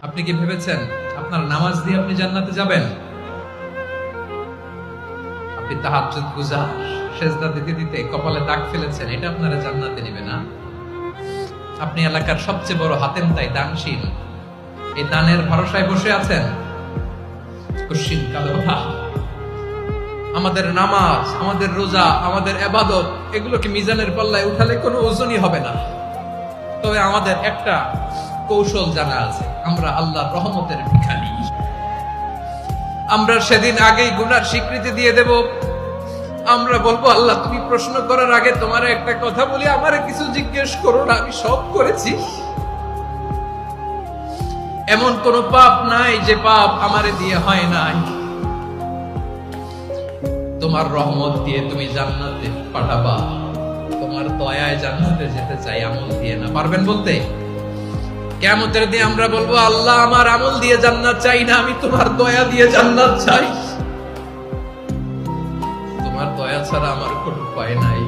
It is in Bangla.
আপনি কি ভেবেছেন আপনার নামাজ দিয়ে আপনি জান্নাতে যাবেন? আপনি তাহাজ্জুদ গুজার, সেজদা দিতে দিতে কপালে দাগ ফেলেছেন, এটা আপনারা জান্নাতে নেবে না? আপনি এলাকার সবচেয়ে বড় হাতেম তাই দানশীল, এই দানের ভরসায় বসে আছেন। কুশ্চিন কালো আমাদের নামাজ, আমাদের রোজা, আমাদের ইবাদত, এগুলোকে মিজানের পাল্লায় উঠালে কোনো ওজনই হবে না। তবে আমাদের একটা কৌশল জানা আছে, আমরা আল্লাহর রহমতের ভিখারি। আমরা সেদিন আগেই গুনার স্বীকৃতি দিয়ে দেব। আমরা বলবো, আল্লাহ তুমি প্রশ্ন করার আগে তোমার একটা কথা বলি, আমারে কিছু জিজ্ঞেস করো না, আমি সব করেছি। এমন কোন পাপ নাই যে পাপ আমারে দিয়ে হয় নাই। তোমার রহমত দিয়ে তুমি জান্নাতে পাঠাবা, তোমার দয়ায় জান্নাতে যেতে চাই, আমল দিয়ে না। পারবেন বলতে? কিয়ামতের দিন আমরা বলবো, আল্লাহ আমার আমল দিয়ে জান্নাত চাই না, আমি তোমার দয়া দিয়ে জান্নাত চাই। তোমার দয়া ছাড়া আমার কোনো উপায় নাই।